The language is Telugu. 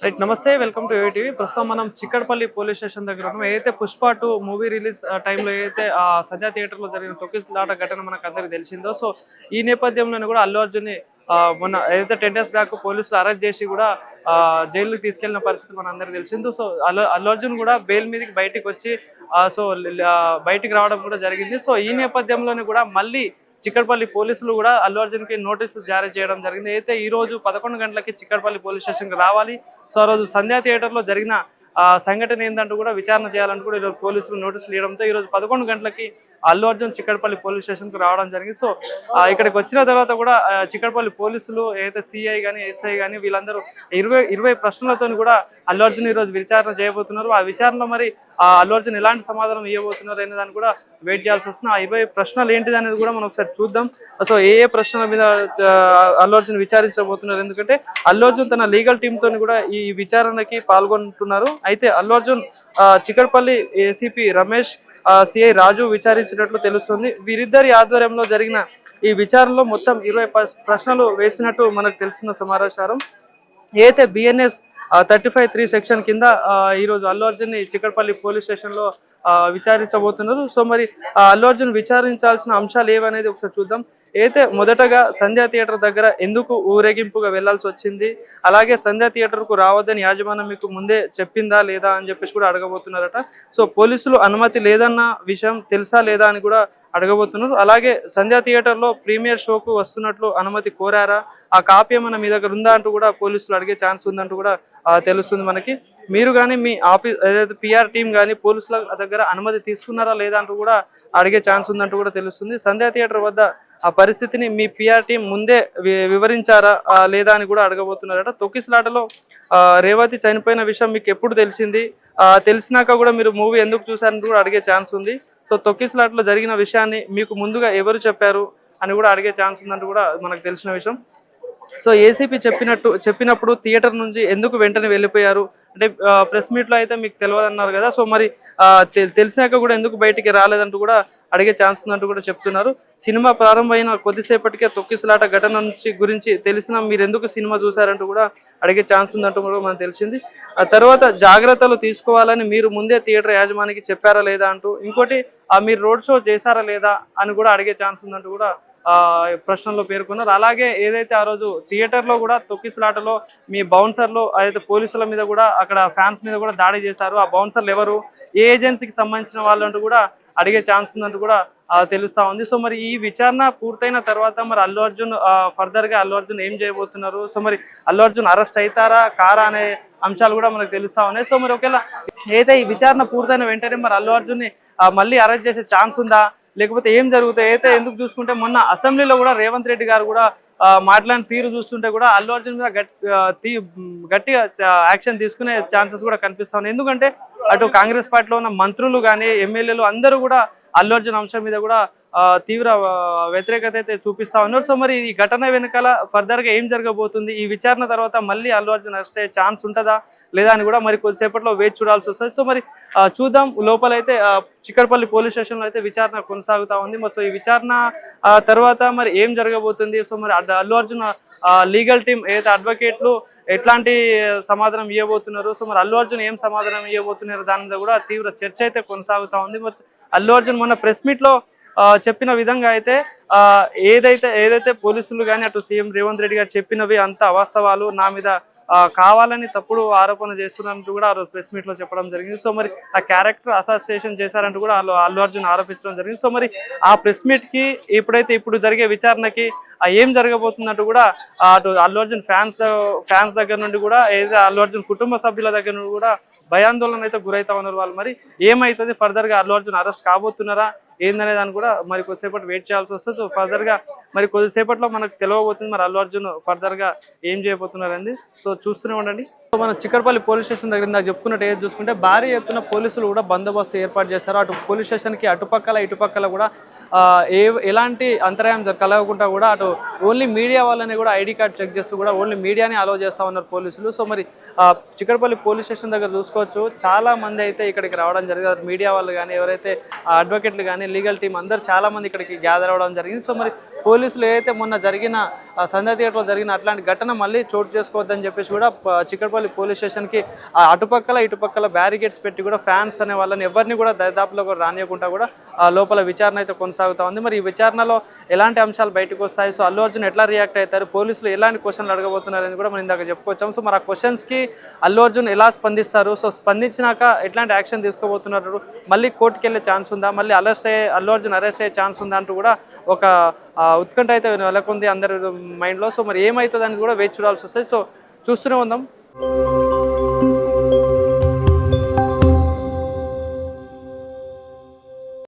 రైట్ నమస్తే వెల్కమ్ టు ఏటీవీ. ప్రస్తుతం మనం చిక్కడపల్లి పోలీస్ స్టేషన్ దగ్గర ఉన్నాం. ఏదైతే పుష్ప 2 మూవీ రిలీజ్ టైంలో ఏదైతే సంధ్యా థియేటర్లో జరిగిన తొక్కిసలాట ఘటన మనకు అందరికి తెలిసిందో, సో ఈ నేపథ్యంలోనే కూడా అల్లు అర్జున్ని మొన్న ఏదైతే 10 days బ్యాక్ పోలీసులు అరెస్ట్ చేసి కూడా జైలుకి తీసుకెళ్లిన పరిస్థితి మన అందరికి తెలిసిందో. సో అల్లు అర్జున్ కూడా బెయిల్ మీదకి బయటికి వచ్చి బయటికి రావడం కూడా జరిగింది. సో ఈ నేపథ్యంలోనే కూడా మళ్ళీ చిక్కడపల్లి పోలీసులు కూడా అల్లు అర్జున్ కి నోటీసులు జారీ చేయడం జరిగింది. అయితే ఈ రోజు 11 గంటలకి చిక్కడపల్లి పోలీస్ స్టేషన్ కి రావాలి. సో ఆ రోజు సంధ్యా థియేటర్ లో జరిగిన సంఘటన ఏంటంటూ కూడా విచారణ చేయాలంటూ కూడా ఈరోజు పోలీసులు నోటీసులు ఇవ్వడంతో ఈ రోజు 11 గంటలకి అల్లు అర్జున్ చిక్కడపల్లి పోలీస్ స్టేషన్ కు రావడం జరిగింది. సో ఇక్కడికి వచ్చిన తర్వాత కూడా చిక్కడపల్లి పోలీసులు ఏదైతే సిఐ కానీ ఎస్ఐ కానీ వీళ్ళందరూ 20 ప్రశ్నలతో కూడా అల్లు అర్జున్ ఈ రోజు విచారణ చేయబోతున్నారు. ఆ విచారణలో మరి అల్లు అర్జున్ ఎలాంటి సమాధానం ఇవ్వబోతున్నారు అనే దాన్ని కూడా వెయిట్ చేయాల్సి వస్తుంది. ఆ 20 ప్రశ్నలు ఏంటిది అనేది కూడా మనం ఒకసారి చూద్దాం. సో ఏ ప్రశ్నల మీద అల్లు అర్జున్ విచారించబోతున్నారు, ఎందుకంటే అల్లు అర్జున్ తన లీగల్ టీమ్ తోని కూడా ఈ విచారణకి పాల్గొంటున్నారు. అయితే అల్లు అర్జున్ చిక్కడపల్లి ఏసీపీ రమేష్, సిఐ రాజు విచారించినట్లు తెలుస్తుంది. వీరిద్దరి ఆధ్వర్యంలో జరిగిన ఈ విచారణలో మొత్తం 20 ప్రశ్నలు వేసినట్టు మనకు తెలిసిన సమాచారం. ఏదైతే బిఎన్ఎస్ 35(3) సెక్షన్ కింద ఈరోజు అల్లు అర్జున్ ని చిక్కడపల్లి పోలీస్ స్టేషన్ లో విచారించబోతున్నారు. సో మరి అల్లు అర్జున్ విచారించాల్సిన అంశాలు ఏవనేది ఒకసారి చూద్దాం. అయితే మొదటగా సంధ్యా థియేటర్ దగ్గర ఎందుకు ఊరేగింపుగా వెళ్లాల్సి వచ్చింది, అలాగే సంధ్యా థియేటర్ కు రావద్దని యాజమాన్యం మీకు ముందే చెప్పిందా లేదా అని చెప్పేసి కూడా అడగబోతున్నారట. సో పోలీసులు అనుమతి లేదన్న విషయం తెలుసా లేదా అని కూడా అడగబోతున్నారు. అలాగే సంధ్యా థియేటర్ లో ప్రీమియర్ షోకు వస్తున్నట్లు అనుమతి కోరారా, ఆ కాపీ ఏమన్నా మీ దగ్గర ఉందా అంటూ కూడా పోలీసులు అడిగే ఛాన్స్ ఉందంటూ కూడా తెలుస్తుంది మనకి. మీరు కానీ మీ ఆఫీస్ ఏదైతే పిఆర్ టీం కానీ పోలీసుల దగ్గర అనుమతి తీసుకున్నారా లేదా అంటూ కూడా అడిగే ఛాన్స్ ఉందంటూ కూడా తెలుస్తుంది. సంధ్యా థియేటర్ వద్ద ఆ పరిస్థితిని మీ పిఆర్ టీం ముందే వివరించారా లేదా అని కూడా అడగబోతున్నారట. తొక్కిసలాటలో రేవతి చనిపోయిన విషయం మీకు ఎప్పుడు తెలిసింది, తెలిసినాక కూడా మీరు మూవీ ఎందుకు చూసారని కూడా అడిగే ఛాన్స్ ఉంది. సో తొక్కిసలాటలో జరిగిన విషయాన్ని మీకు ముందుగా ఎవరు చెప్పారు అని కూడా అడిగే ఛాన్స్ ఉందంటూ కూడా మనకు తెలిసిన విషయం. సో ఏసీపీ చెప్పినప్పుడు థియేటర్ నుంచి ఎందుకు వెంటనే వెళ్ళిపోయారు అంటే ప్రెస్ మీట్ లో అయితే మీకు తెలియదు అన్నారు కదా. సో మరి తెలిసాక కూడా ఎందుకు బయటికి రాలేదంటూ కూడా అడిగే ఛాన్స్ ఉందంటూ కూడా చెప్తున్నారు. సినిమా ప్రారంభమైన కొద్దిసేపటికే తొక్కిసలాట ఘటన గురించి తెలిసిన మీరు ఎందుకు సినిమా చూసారంటూ కూడా అడిగే ఛాన్స్ ఉందంటూ కూడా మనకు తెలిసింది. ఆ తర్వాత జాగ్రత్తలు తీసుకోవాలని మీరు ముందే థియేటర్ యాజమానికి చెప్పారా లేదా అంటూ, ఇంకోటి మీరు రోడ్ షో చేశారా లేదా అని కూడా అడిగే ఛాన్స్ ఉందంటూ కూడా ప్రశ్నలో పేర్కొన్నారు. అలాగే ఏదైతే ఆ రోజు థియేటర్ లో కూడా తొక్కిసలాటలో మీ బౌన్సర్లు అయితే పోలీసుల మీద కూడా అక్కడ ఫ్యాన్స్ మీద కూడా దాడి చేశారు, ఆ బౌన్సర్లు ఎవరు, ఏ ఏజెన్సీకి సంబంధించిన వాళ్ళంటూ కూడా అడిగే ఛాన్స్ ఉందంటూ కూడా తెలుస్తా ఉంది. సో మరి ఈ విచారణ పూర్తయిన తర్వాత మరి అల్లు అర్జున్ ఫర్దర్ గా అల్లు అర్జున్ ఏం చేయబోతున్నారు, సో మరి అల్లు అర్జున్ అరెస్ట్ అవుతారా కారా అనే అంశాలు కూడా మనకు తెలుస్తా ఉన్నాయి. సో మరి ఒకవేళ ఏదైతే ఈ విచారణ పూర్తయిన వెంటనే మరి అల్లు అర్జున్ ని మళ్ళీ అరెస్ట్ చేసే ఛాన్స్ ఉందా, లేకపోతే ఏం జరుగుతాయి. అయితే ఎందుకు చూసుకుంటే మొన్న అసెంబ్లీలో కూడా రేవంత్ రెడ్డి గారు కూడా మాట్లాడిన తీరు చూస్తుంటే కూడా అల్లు అర్జున్ మీద గట్టిగా యాక్షన్ తీసుకునే ఛాన్సెస్ కూడా కనిపిస్తా ఉన్నాయి. ఎందుకంటే అటు కాంగ్రెస్ పార్టీలో ఉన్న మంత్రులు కానీ ఎమ్మెల్యేలు అందరూ కూడా అల్లు అర్జున్ అంశం మీద కూడా తీవ్ర వ్యతిరేకత అయితే చూపిస్తా ఉన్నారు. సో మరి ఈ ఘటన వెనకాల ఫర్దర్ గా ఏం జరగబోతుంది, ఈ విచారణ తర్వాత మళ్ళీ అల్లు అర్జున్ అరెస్ట్ అయ్యే ఛాన్స్ ఉంటుందా లేదా అని కూడా మరి కొద్దిసేపట్లో వేచి చూడాల్సి వస్తుంది. సో మరి చూద్దాం. లోపలైతే చిక్కడపల్లి పోలీస్ స్టేషన్ లో అయితే విచారణ కొనసాగుతా ఉంది. సో ఈ విచారణ తర్వాత మరి ఏం జరగబోతుంది, సో మరి అల్లు అర్జున్ లీగల్ టీం ఏదైతే అడ్వకేట్లు ఎట్లాంటి సమాధానం ఇవ్వబోతున్నారు, సో మరి అల్లు అర్జున్ ఏం సమాధానం ఇవ్వబోతున్నారు దాని మీద కూడా తీవ్ర చర్చ అయితే కొనసాగుతా ఉంది. మరి అల్లు అర్జున్ మొన్న ప్రెస్ మీట్ లో చెప్పిన విధంగా అయితే ఏదైతే పోలీసులు కానీ అటు సీఎం రేవంత్ రెడ్డి గారు చెప్పినవి అంత అవాస్తవాలు, నా మీద కావాలని తప్పుడు ఆరోపణ చేస్తున్నట్టు కూడా ఆ రోజు ప్రెస్ మీట్ లో చెప్పడం జరిగింది. సో మరి ఆ క్యారెక్టర్ అసోసియేషన్ చేశారంటూ కూడా అల్లు అర్జున్ ఆరోపించడం జరిగింది. సో మరి ఆ ప్రెస్ మీట్ కి ఇప్పుడు జరిగే విచారణకి ఏం జరగబోతున్నట్టు కూడా అటు అల్లు అర్జున్ ఫ్యాన్స్ దగ్గర నుండి కూడా ఏదైతే అల్లు అర్జున్ కుటుంబ సభ్యుల దగ్గర నుండి కూడా భయాందోళన అయితే గురైతా ఉన్నారు వాళ్ళు. మరి ఏమైతుంది ఫర్దర్ గా అల్లు అర్జున్ అరెస్ట్ కాబోతున్నారా ఏందనే దాన్ని కూడా మరి కొద్దిసేపటి వెయిట్ చేయాల్సి వస్తుంది. సో ఫర్దర్ గా మరి కొద్దిసేపట్లో మనకు తెలియబోతుంది మరి అల్లు అర్జున్ ఫర్దర్ గా ఏం చేయబోతున్నారండి. సో చూస్తూనే ఉండండి. సో మన చిక్కడపల్లి పోలీస్ స్టేషన్ దగ్గర నాకు చెప్పుకున్నట్టు ఏది చూసుకుంటే భారీ ఎత్తున పోలీసులు కూడా బందోబస్తు ఏర్పాటు చేశారు. అటు పోలీస్ స్టేషన్ కి అటుపక్కల ఇటుపక్కల కూడా ఎలాంటి అంతరాయం కలగకుండా కూడా అటు ఓన్లీ మీడియా వాళ్ళని కూడా ఐడి కార్డ్ చెక్ చేస్తూ కూడా ఓన్లీ మీడియాని అలో చేస్తా ఉన్నారు పోలీసులు. సో మరి చిక్కడపల్లి పోలీస్ స్టేషన్ దగ్గర చూసుకోవచ్చు చాలా మంది అయితే ఇక్కడికి రావడం జరిగింది. మీడియా వాళ్ళు కానీ ఎవరైతే అడ్వకేట్లు కానీ లీగల్ టీం అందరూ చాలా మంది ఇక్కడికి గ్యాదర్ అవ్వడం జరిగింది. సో మరి పోలీసులు ఏదైతే మొన్న జరిగిన సంధ్యా థియేటర్లో జరిగిన అట్లాంటి ఘటన మళ్ళీ చోటు చేసుకోవద్దని చెప్పేసి కూడా చిక్కడపల్లి చిక్కడపల్లి పోలీస్ స్టేషన్కి అటుపక్కల ఇటుపక్కల బ్యారికేడ్స్ పెట్టి కూడా ఫ్యాన్స్ అనే వాళ్ళని ఎవరిని కూడా దరిదాపులో కూడా రానియకుండా కూడా లోపల విచారణ అయితే కొనసాగుతూ ఉంది. మరి ఈ విచారణలో ఎలాంటి అంశాలు బయటకు వస్తాయి, సో అల్లు అర్జున్ ఎట్లా రియాక్ట్ అవుతారు, పోలీసులు ఎలాంటి క్వశ్చన్లు అడగబోతున్నారు అని కూడా మనం ఇందాక చెప్పుకొచ్చాము. సో మరి ఆ క్వశ్చన్స్కి అల్లు అర్జున్ ఎలా స్పందిస్తారు, సో స్పందించినాక ఎట్లాంటి యాక్షన్ తీసుకోబోతున్నారు, మళ్ళీ కోర్టుకు వెళ్ళే ఛాన్స్ ఉందా, మళ్ళీ అల్లు అర్జున్ అరెస్ట్ అయ్యే ఛాన్స్ ఉందా అంటూ కూడా ఒక ఉత్కంఠ అయితే నెలకొంది అందరి మైండ్లో. సో మరి ఏమవుతుందని కూడా వేచి చూడాల్సి వస్తుంది. సో చూస్తూనే ఉందాం.